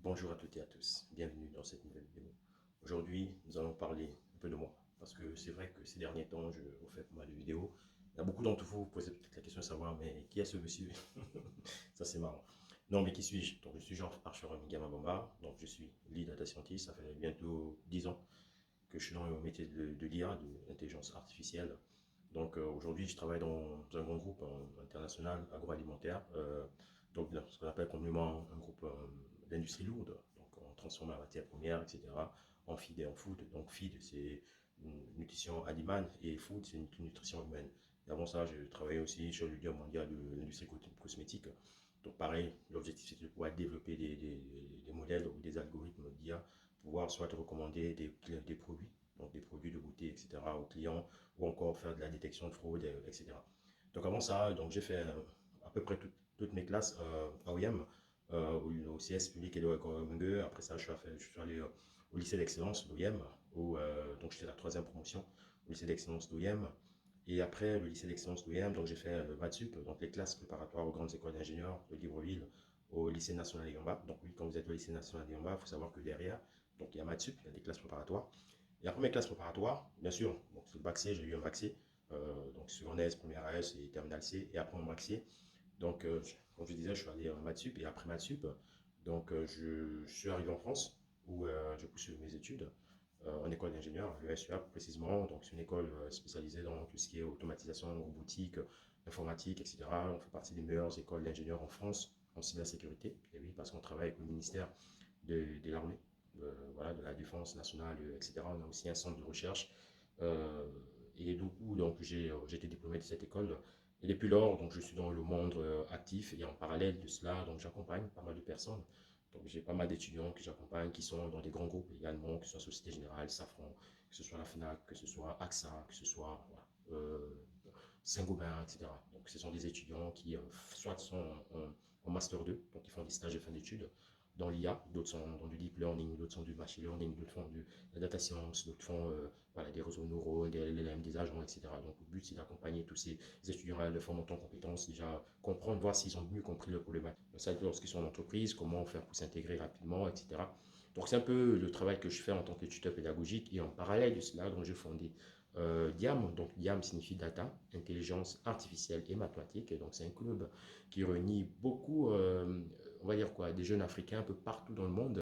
Bonjour à toutes et à tous, bienvenue dans cette nouvelle vidéo. Aujourd'hui, nous allons parler un peu de moi, parce que c'est vrai que ces derniers temps, je refais pas mal de vidéos. Il y a beaucoup d'entre vous qui posez peut-être la question de savoir, mais qui est ce monsieur? Ça c'est marrant. Non, mais qui suis-je? Donc je suis Jean Archeron Gamabamba, donc je suis lead data scientist, ça fait bientôt 10 ans que je suis dans le métier de l'IA, de l'intelligence artificielle. Donc aujourd'hui, je travaille dans un grand groupe international agroalimentaire, donc dans ce qu'on appelle communément un groupe d'industrie lourde. Donc on transforme la matière première, etc. en feed et en food. Donc feed, c'est une nutrition animale et food, c'est une nutrition humaine. Et avant ça, j'ai travaillé aussi sur le leader mondial de l'industrie cosmétique. Donc pareil, l'objectif c'est de pouvoir développer des modèles ou des algorithmes d'IA pour pouvoir soit recommander des produits, donc des produits de beauté, etc. aux clients ou encore faire de la détection de fraude, etc. Donc avant ça, donc j'ai fait à peu près toutes mes classes à OIM, au CS public et de Comingue. Après ça, je suis allé au lycée d'excellence d'OIM, où donc j'étais la troisième promotion au lycée d'excellence d'OIM. Et après le lycée d'excellence d'OIM, donc j'ai fait le MATSUP, donc les classes préparatoires aux grandes écoles d'ingénieurs de Libreville, au lycée national de Yamba. Donc oui, quand vous êtes au lycée national de Yamba, il faut savoir que derrière, donc il y a MATSUP, il y a des classes préparatoires. Et après mes classes préparatoires, bien sûr, donc c'est le bac C, j'ai eu un bac C, donc secondaire, première AS et terminale C, et après mon bac C. Donc, comme je disais, je suis allé en maths sup et après maths sup, donc je suis arrivé en France où je poursuis mes études en école d'ingénieur, l'ESUA précisément. Donc, c'est une école spécialisée dans tout ce qui est automatisation, robotique, informatique, etc. On fait partie des meilleures écoles d'ingénieurs en France en cybersécurité. Et oui, parce qu'on travaille avec le ministère de l'armée, voilà, de la défense nationale, etc. On a aussi un centre de recherche. Euh, et du coup, donc, j'ai été diplômé de cette école. Et depuis lors, donc, je suis dans le monde actif et en parallèle de cela, donc, j'accompagne pas mal de personnes. Donc, j'ai pas mal d'étudiants que j'accompagne qui sont dans des grands groupes également, que ce soit Société Générale, Safran, que ce soit la FNAC, que ce soit AXA, que ce soit voilà, Saint-Gobain, etc. Donc, ce sont des étudiants qui soit sont en Master 2, donc ils font des stages de fin d'études dans l'IA, d'autres sont dans du deep learning, d'autres sont du machine learning, d'autres font de la data science, d'autres font voilà, des réseaux neuraux, des LLM, des agents, etc. Donc le but c'est d'accompagner tous ces étudiants à leur monter en compétences, déjà comprendre, voir s'ils ont mieux compris le problème. Ça, lorsqu'ils sont en entreprise, comment faire pour s'intégrer rapidement, etc. Donc c'est un peu le travail que je fais en tant que tuteur pédagogique et en parallèle de cela, donc j'ai fondé DIAM. Donc DIAM signifie Data, Intelligence Artificielle et Mathématiques. Donc c'est un club qui réunit beaucoup, on va dire quoi, des jeunes Africains un peu partout dans le monde